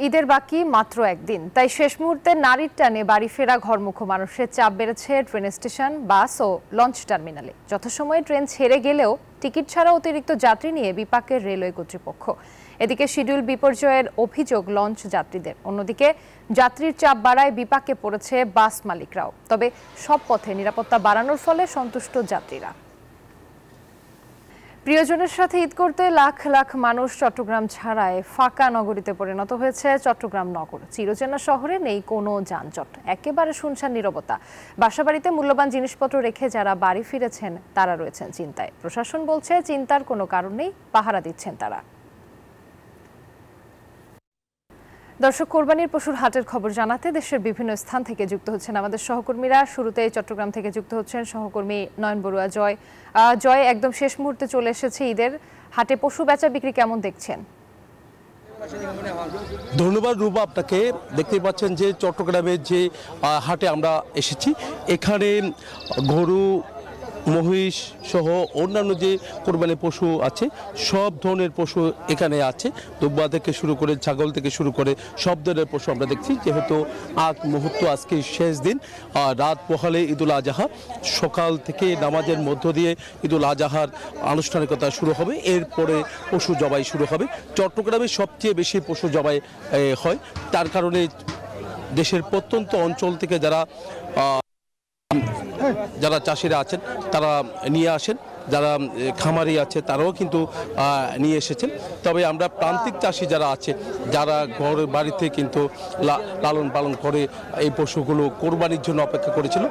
ঈদের বাকি মাত্র একদিন, তাই শেষ মুহূর্তে নারীর টানে বাড়ি ফেরা ঘরমুখো মানুষের চাপ বেড়েছে ট্রেন স্টেশন, বাস ও লঞ্চ টার্মিনালে। যথাসময়ে ট্রেন ছেড়ে গেলেও টিকিট ছাড়া অতিরিক্ত যাত্রী নিয়ে বিপাকে রেলওয়ে কর্তৃপক্ষ। এদিকে শিডিউল বিপর্যয়ের অভিযোগ লঞ্চ যাত্রীদের, অন্যদিকে যাত্রীর চাপ বাড়ায় বিপাকে পড়েছে বাস মালিকরাও। তবে সব পথে নিরাপত্তা বাড়ানোর ফলে সন্তুষ্ট যাত্রীরা। প্রিয়জনের সাথে ঈদ করতে লাখ লাখ মানুষ চট্টগ্রাম ছাড়ায় ফাঁকা নগরীতে পরিণত হয়েছে চট্টগ্রাম নগর। চিরচেনা শহরে নেই কোনো যানজট, একেবারে শুনশান নীরবতা। বাসাবাড়িতে মূল্যবান জিনিসপত্র রেখে যারা বাড়ি ফিরেছেন তারা রয়েছেন চিন্তায়। প্রশাসন বলছে চিন্তার কোনো কারণ নেই, পাহারা দিচ্ছেন তারা। দর্শক, কোরবানির পশুর হাটের খবর জানাতে দেশের বিভিন্ন স্থান থেকে যুক্ত হচ্ছেন আমাদের সহকর্মীরা। শুরুতে চট্টগ্রাম থেকে যুক্ত হচ্ছেন সহকর্মী নয়ন বড়ুয়া। জয়, একদম শেষ মুহূর্তে চলে এসেছে ঈদের হাটে, পশু বেচা বিক্রি কেমন দেখছেন? ধন্যবাদ রূপা আপনাকে। দেখতেই পাচ্ছেন যে চট্টগ্রামের যে হাটে আমরা এসেছি, এখানে গরু, মহিষ সহ অন্যান্য যে কোরবানি পশু আছে সব ধরনের পশু এখানে আছে। দুব্বা থেকে শুরু করে ছাগল থেকে শুরু করে সব ধরনের পশু আমরা দেখছি। যেহেতু মুহূর্ত আজকে শেষ দিন, রাত পোহালে ঈদুল আজহা, সকাল থেকে নামাজের মধ্য দিয়ে ঈদুল আজহার আনুষ্ঠানিকতা শুরু হবে, এরপরে পশু জবাই শুরু হবে। চট্টগ্রামে সবচেয়ে বেশি পশু জবাই হয়, তার কারণে দেশের প্রত্যন্ত অঞ্চল থেকে যারা চাষিরা আছেন তারা নিয়ে আসেন, যারা খামারি আছে তারাও কিন্তু নিয়ে এসেছেন। তবে আমরা প্রান্তিক চাষি যারা আছে, যারা ঘর বাড়িতে কিন্তু লালন পালন করে এই পশুগুলো কোরবানির জন্য অপেক্ষা করেছিল,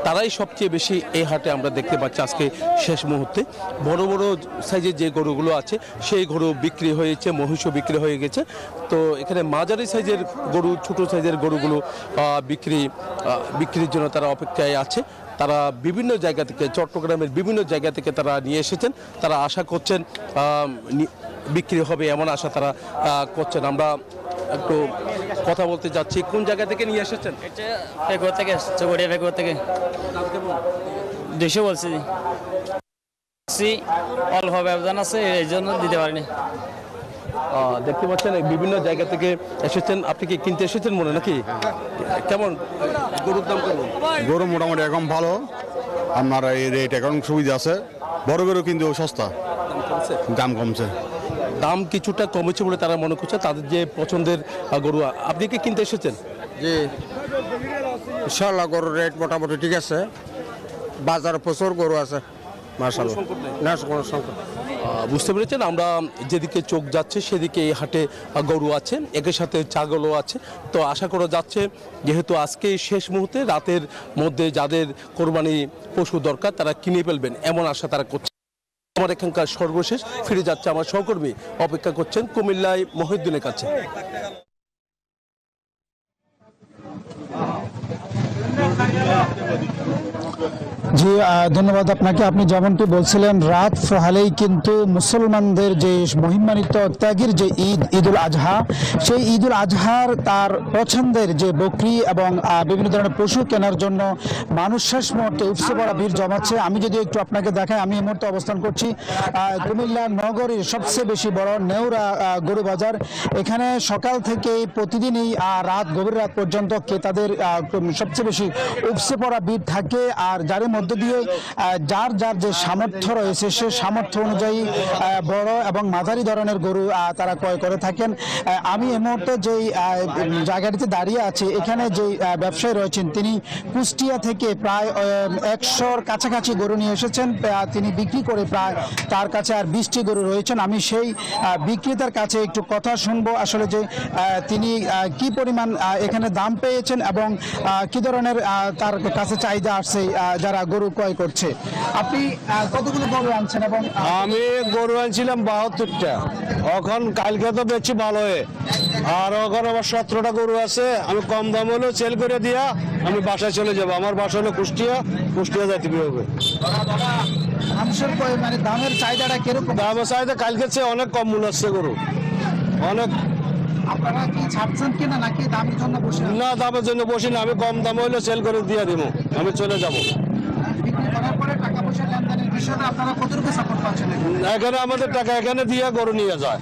তারাই সবচেয়ে বেশি এই হাটে আমরা দেখতে পাচ্ছি আজকে শেষ মুহূর্তে। বড় বড় সাইজের যে গরুগুলো আছে সেই গরু বিক্রি হয়েছে, মহিষও বিক্রি হয়ে গেছে। তো এখানে মাঝারি সাইজের গরু, ছোট সাইজের গরুগুলো বিক্রির জন্য তারা অপেক্ষায় আছে। তারা বিভিন্ন জায়গা থেকে, চট্টগ্রামের বিভিন্ন জায়গা থেকে তারা নিয়ে এসেছেন। তারা আশা করছেন বিক্রি হবে, এমন আশা তারা করছেন। আমরা একটু কথা বলতে যাচ্ছি। কোন জায়গা থেকে নিয়ে এসেছেন? থেকে 200 বলছি, অল্প ব্যবধান আছে, এই জন্য দিতে পারিনি। দেখতে পাচ্ছেন বিভিন্ন জায়গা থেকে এসেছেন। আপনি কি কিনতে এসেছেন মনে নাকি? কেমন গরুর দাম? কেমন গরু? মোটামুটি এখন ভালো, আপনার এই রেট এখন সুবিধা আছে। বড় গরু কিন্তু সস্তা, দাম কমছে। দাম কিছুটা কমেছে বলে তারা মনে করছে, তাদের যে পছন্দের গরু। আপনি কি কিনতে এসেছেন? জি, ইনশাআল্লাহ গরুর রেট মোটামুটি ঠিক আছে, বাজারে প্রচুর গরু আছে মাশাআল্লাহ, না কোনো সংকট। বুঝতে পেরেছেন, আমরা যেদিকে চোখ যাচ্ছে সেদিকে এই হাটে গরু আছে, একের সাথে ছাগলও আছে। তো আশা করা যাচ্ছে যেহেতু আজকে শেষ মুহূর্তে, রাতের মধ্যে যাদের কোরবানি পশু দরকার তারা কিনে ফেলবেন, এমন আশা তারা করছে। আমার এখানকার সর্বশেষ ফিরে যাচ্ছে আমার সহকর্মী, অপেক্ষা করছেন কুমিল্লায় মহিউদ্দিনের কাছে। জি, ধন্যবাদ আপনাকে। আপনি যেমনটি বলছিলেন, রাত ফহালেই কিন্তু মুসলমানদের যে মহিমান্বিত ত্যাগের যে ঈদুল আজহা, সেই ঈদুল আজহার তার পছন্দের যে বকরি এবং বিভিন্ন ধরনের পশু কেনার জন্য মানুষ শেষ মুহূর্তে উপসে পড়া ভিড় জমাচ্ছে। আমি যদি একটু আপনাকে দেখাই, আমি এই মুহূর্তে অবস্থান করছি কুমিল্লা নগরীর সবচেয়ে বেশি বড় নেউরা গরু বাজার। এখানে সকাল থেকেই প্রতিদিনই রাত, গভীর রাত পর্যন্ত ক্রেতাদের সবচেয়ে বেশি উপসে পড়া ভিড় থাকে। আর যার মধ্য দিয়ে যার যার যে সামর্থ্য রয়েছে, সে সামর্থ্য অনুযায়ী বড় এবং মাঝারি ধরনের গরু তারা ক্রয় করে থাকেন। আমি এই মুহূর্তে যেই জায়গাটিতে দাঁড়িয়ে আছি, এখানে যে ব্যবসায়ী রয়েছেন, তিনি কুষ্টিয়া থেকে প্রায় 100-র কাছাকাছি গরু নিয়ে এসেছেন। তিনি বিক্রি করে প্রায় তার কাছে আর 20টি গরু রয়েছেন। আমি সেই বিক্রেতার কাছে একটু কথা শুনবো, আসলে যে তিনি কি পরিমাণ এখানে দাম পেয়েছেন এবং কি ধরনের তার কাছে চাহিদা আসছে যারা গরু ক্রয় করছে। আপনি কতগুলো গরু আনছেন? এবং আমি গরু আনছিলাম 72টা, এখন কালকে তো বেশি ভালো হয়ে, আর এখন আবার 17টা গরু আছে। আমি কম দাম হলেও সেল করে দিয়া আমি বাসায় চলে যাবো। আমার বাসা হলো কুষ্টিয়া যাইতে হবে। মানে দামের চাহিদাটা কিরকম? দামের চাহিদা কালকে চেয়ে অনেক কম মনে হচ্ছে গরু, অনেক। আপনারা কি ছাড়ছেন কিনা নাকি দামের জন্য বসে? না, দামের জন্য বসি না, আমি কম দাম হইলে সেল করে দিয়ে দিব, আমি চলে যাব। বিক্রি করার পরে টাকা পয়সা লেনদেনের বিষয়টা আপনারা কতটুকু সাপোর্ট পাচ্ছেন? এখানে আমাদের টাকা এখানে দিয়ে গরু নিয়ে যায়,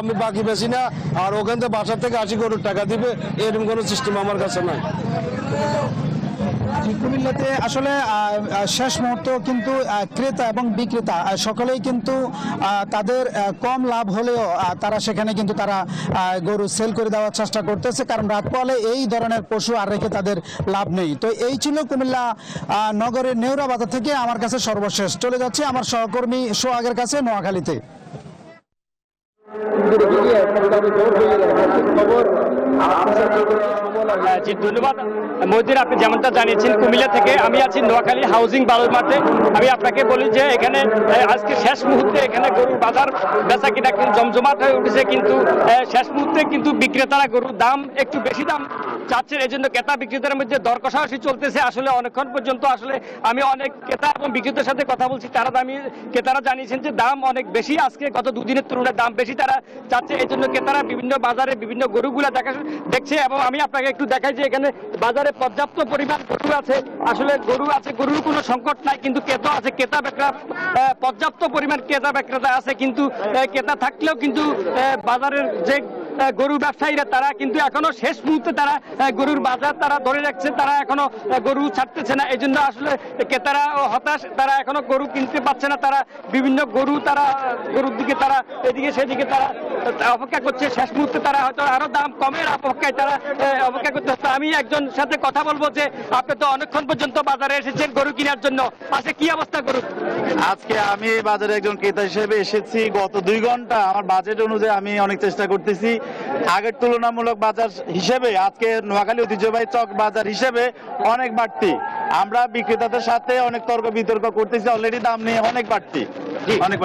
আমি বাকি বেশি না, আর ওখান থেকে বাসার থেকে আসি গরুর টাকা দিবে, এরকম কোনো সিস্টেম আমার কাছে নাই। কুমিল্লাতে আসলে শেষ মুহূর্ত কিন্তু ক্রেতা এবং বিক্রেতা সকলেই কিন্তু তাদের কম লাভ হলেও তারা সেখানে কিন্তু তারা গরু সেল করে দেওয়ার চেষ্টা করতেছে, কারণ রাত পোহালে এই ধরনের পশু আর রেখে তাদের লাভ নেই। তো এই ছিল কুমিল্লা নগরের নেউরা বাজার থেকে আমার কাছে সর্বশেষ। চলে যাচ্ছে আমার সহকর্মী সোহাগের কাছে নোয়াখালীতে। ধন্যবাদ মহিউদ্দিন, আপনি যেমনটা জানিয়েছেন কুমিল্লা থেকে। আমি আছি নোয়াখালী হাউজিং বালুর মাঠে। আমি আপনাকে বলি যে এখানে আজকে শেষ মুহূর্তে এখানে গরুর বাজার বেচা কিনা কিন্তু জমজমাট হয়ে উঠেছে, কিন্তু শেষ মুহূর্তে কিন্তু বিক্রেতারা গরুর দাম একটু বেশি দাম চাচ্ছেন, এই জন্য ক্রেতা বিক্রেতার মধ্যে দর কষাকষি চলতেছে। আসলে অনেকক্ষণ পর্যন্ত আসলে আমি অনেক ক্রেতা এবং বিক্রেতার সাথে কথা বলছি, ক্রেতারা জানিয়েছেন যে দাম অনেক বেশি, আজকে গত দুদিনের তুলনায় দাম বেশি তারা চাচ্ছে, এই জন্য ক্রেতারা বিভিন্ন বাজারে বিভিন্ন গরুগুলা দেখছে। এবং আমি আপনাকে একটু দেখাই যে এখানে বাজারে পর্যাপ্ত পরিমাণ গরু আছে, আসলে গরু আছে, গরুর কোনো সংকট নাই, কিন্তু ক্রেতা আছে, ক্রেতা বিক্রেতা পর্যাপ্ত পরিমাণ ক্রেতা বিক্রেতা আছে, কিন্তু ক্রেতা থাকলেও কিন্তু বাজারের যে গরু ব্যবসায়ীরা তারা কিন্তু এখনো শেষ মুহূর্তে তারা গরুর বাজার তারা ধরে রাখছে, তারা এখনো গরু ছাড়তেছে না, এই জন্য আসলে ক্রেতারা হতাশ, তারা এখনো গরু কিনতে পারছে না, তারা বিভিন্ন গরুর দিকে তারা এদিকে সেদিকে তারা অপেক্ষা করছে, শেষ মুহূর্তে তারা হয়তো আরো দাম কমের অপেক্ষায় তারা অপেক্ষা করতে হচ্ছে। আমি একজন সাথে কথা বলবো যে আপনি তো অনেকক্ষণ পর্যন্ত বাজারে এসেছেন গরু কেনার জন্য, আজকে কি অবস্থা গরু? আজকে আমি বাজারে একজন ক্রেতা হিসেবে এসেছি, গত 2 ঘন্টা আমার বাজেট অনুযায়ী আমি অনেক চেষ্টা করতেছি। আগের তুলনামূলক বাজার হিসেবে আজকে নোয়াখালী ঐতিহ্যবাহী চক বাজার হিসেবে অনেক বাড়তি। আমরা বিক্রেতাদের সাথে অনেক তর্ক বিতর্ক করতেছি, অলরেডি দাম নিয়ে অনেক বাড়তি।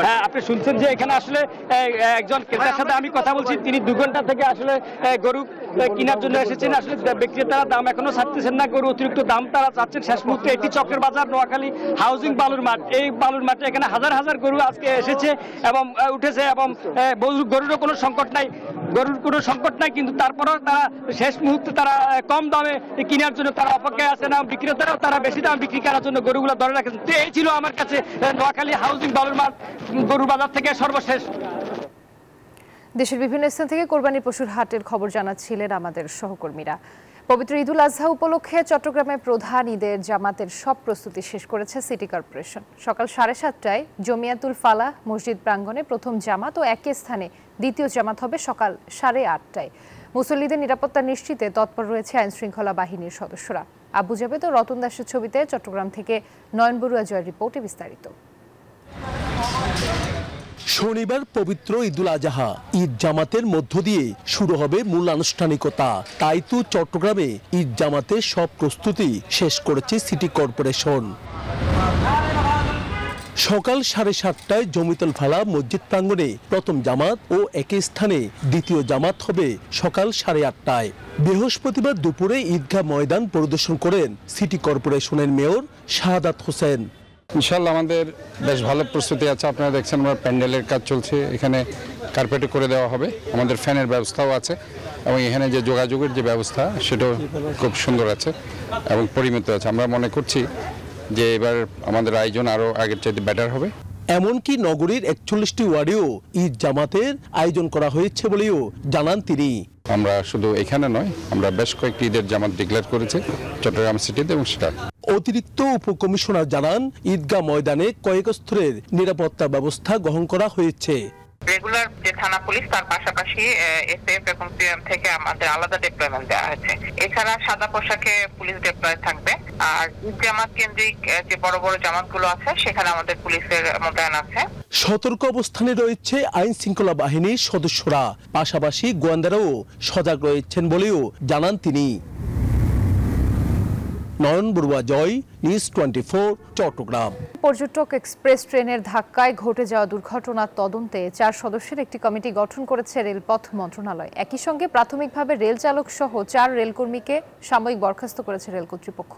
হ্যাঁ, আপনি শুনছেন যে এখানে আসলে একজন ক্রেতার সাথে আমি কথা বলছি, তিনি 2 ঘন্টা থেকে আসলে গরু কেনার জন্য এসেছেন। আসলে বিক্রেতারা দাম এখনো ছাড়তেছেন না, গরু অতিরিক্ত দাম তারা চাচ্ছেন। শেষ মুহূর্তে এটি চকের বাজার নোয়াখালী হাউজিং বালুর মাঠ, এই বালুর মাঠে এখানে হাজার হাজার গরু আজকে এসেছে এবং উঠেছে, এবং গরুরও কোনো সংকট নাই, কিন্তু তারপরেও তারা শেষ মুহূর্তে তারা কম দামে কেনার জন্য তারা অপেক্ষায় আছে না, বিক্রেতারাও তারা বেশি দাম বিক্রি করার জন্য গরুগুলো ধরে রাখেছেন। তো এই ছিল আমার কাছে নোয়াখালী হাউজিং বালুর মাঠ গরু বাজার থেকে সর্বশেষ। দেশের বিভিন্ন স্থান থেকে কোরবানির পশুর হাটের খবর জানাচ্ছিলেন আমাদের সহকর্মীরা। পবিত্র ঈদুল আজহা উপলক্ষে চট্টগ্রামে প্রধান ঈদের জামাতের সব প্রস্তুতি শেষ করেছে সিটি কর্পোরেশন। সকাল 7:30টায় জমিয়াতুল ফালাহ মসজিদ প্রাঙ্গণে প্রথম জামাত ও একই স্থানে দ্বিতীয় জামাত হবে সকাল 8:30টায়। মুসল্লিদের নিরাপত্তা নিশ্চিতে তৎপর রয়েছে আইনশৃঙ্খলা বাহিনীর সদস্যরা। আবু জাবেদ ও রতন দাসের ছবিতে চট্টগ্রাম থেকে নয়ন বড়ুয়া জয়ের রিপোর্টে বিস্তারিত। শনিবার পবিত্র ঈদুল আজহা ঈদ জামাতের মধ্য দিয়ে শুরু হবে মূল আনুষ্ঠানিকতা। তাই তো চট্টগ্রামে ঈদ জামাতের সব প্রস্তুতি শেষ করেছে সিটি কর্পোরেশন। সকাল 7:30টায় জমিতুল ফালাহ মসজিদ প্রাঙ্গণে প্রথম জামাত ও একই স্থানে দ্বিতীয় জামাত হবে সকাল 8:30টায়। বৃহস্পতিবার দুপুরে ঈদগাহ ময়দান পরিদর্শন করেন সিটি কর্পোরেশনের মেয়র শাহাদাত হোসেন। ইনশাল্লাহ আমাদের বেশ ভালো প্রস্তুতি আছে। আপনারা দেখছেন আমার প্যান্ডেলের কাজ চলছে, এখানে কার্পেটও করে দেওয়া হবে, আমাদের ফ্যানের ব্যবস্থাও আছে এবং এখানে যে যোগাযোগের যে ব্যবস্থা সেটাও খুব সুন্দর আছে এবং পরিমিত আছে। আমরা মনে করছি যে এবার আমাদের আয়োজন আরও আগের চাইতে বেটার হবে। এমনকি নগরীর 41টি ওয়ার্ডেও ঈদ জামাতের আয়োজন করা হয়েছে বলেও জানান তিনি। আমরা শুধু এখানে নয়, আমরা বেশ কয়েকটি ঈদের জামাত ডিক্লেয়ার করেছি চট্টগ্রাম সিটিতে এবং সেটা। অতিরিক্ত উপকমিশনার জানান ঈদগাহ ময়দানে কয়েক স্তরের নিরাপত্তা ব্যবস্থা গ্রহণ করা হয়েছে। রেগুলার যে থানা পুলিশ তার পাশাপাশি এসএফ এবং পিএম থেকে আমাদের আলাদা ডিপ্লয়মেন্ট দেওয়া হয়েছে। এছাড়া সাদা পোশাকে পুলিশ ডিপ্লয় থাকবে। আর ঈদ জামাত কেন্দ্রিক যে বড় বড় জামাতগুলো আছে সেখানে আমাদের পুলিশের মোতায়েন আছে। সতর্ক অবস্থানে রয়েছে আইন শৃঙ্খলা বাহিনীর সদস্যরা, পাশাপাশি গোয়েন্দারাও সজাগ রয়েছেন বলেও জানান তিনি। নয়ন বড়ুয়া জয়, নিউজ 24 চট্টগ্রাম। পর্যটক এক্সপ্রেস ট্রেনের ধাক্কায় ঘটে যাওয়া দুর্ঘটনার তদন্তে 4 সদস্যের একটি কমিটি গঠন করেছে রেলপথ মন্ত্রণালয়। একই সঙ্গে প্রাথমিকভাবে রেল চালক সহ 4 রেলকর্মীকে সাময়িক বরখাস্ত করেছে রেল কর্তৃপক্ষ।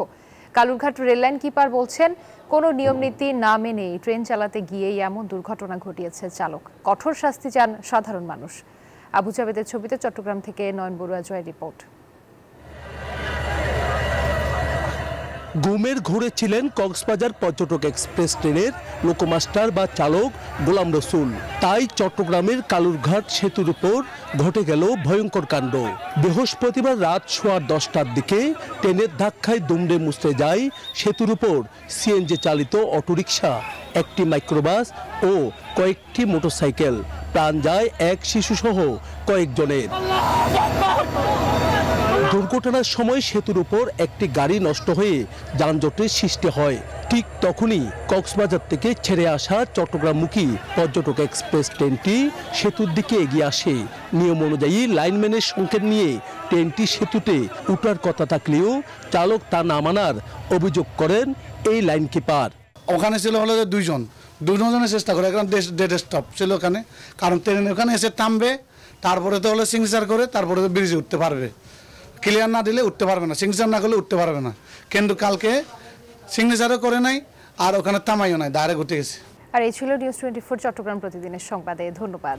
কালুরঘাট রেললাইন কিপার বলছেন, কোনো নিয়মনীতি না মেনেই ট্রেন চালাতে গিয়েই এমন দুর্ঘটনা ঘটিয়েছে চালক। কঠোর শাস্তি চান সাধারণ মানুষ। আবু জাবেদের ছবিতে চট্টগ্রাম থেকে নয়ন বড়ুয়া জয়ের রিপোর্ট। গুমের ঘুরে ছিলেন কক্সবাজার পর্যটক এক্সপ্রেস ট্রেনের লোকোমাস্টার বা চালক গোলাম রসুল। তাই চট্টগ্রামের কালুরঘাট সেতুর উপর ঘটে গেল ভয়ঙ্কর কাণ্ড। বৃহস্পতিবার রাত 10:15টার দিকে ট্রেনের ধাক্কায় দুমড়ে মুচড়ে যায় সেতুর উপর সিএনজি চালিত অটোরিকশা, একটি মাইক্রোবাস ও কয়েকটি মোটরসাইকেল। প্রাণ যায় এক শিশুসহ কয়েকজনের। দুর্ঘটনার সময় সেতুর উপর একটি গাড়ি নষ্ট হয়ে যানজটের সৃষ্টি হয়। ঠিক তখনই কক্সবাজার থেকে ছেড়ে আসা চট্টগ্রামমুখী পর্যটক এক্সপ্রেস ট্রেনটি সেতুর দিকে এগিয়ে আসে। নিয়ম অনুযায়ী লাইনম্যানের সংকেত নিয়ে ট্রেনটি সেতুতে উঠার কথা থাকলেও চালক তা না মানার অভিযোগ করেন এই লাইনকিপার। ওখানে ছিল হলো দুজনের চেষ্টা করে, এখন ডেড স্টপ ছিল ওখানে, কারণ ট্রেন ওখানে এসে থামবে, তারপরে তো হলো সিগনেচার করে তারপরে তো ব্রিজে উঠতে পারবে। ক্লিয়ার না দিলে উঠতে পারবে না, সিগনেচার না করলে উঠতে পারবে না। কিন্তু কালকে সিগনেচারও করে নাই আর ওখানে থামাইও নাই, ডাইরেক্ট উঠে গেছে। আর এই ছিল নিউজ 24 চট্টগ্রাম প্রতিদিনের সংবাদে। ধন্যবাদ।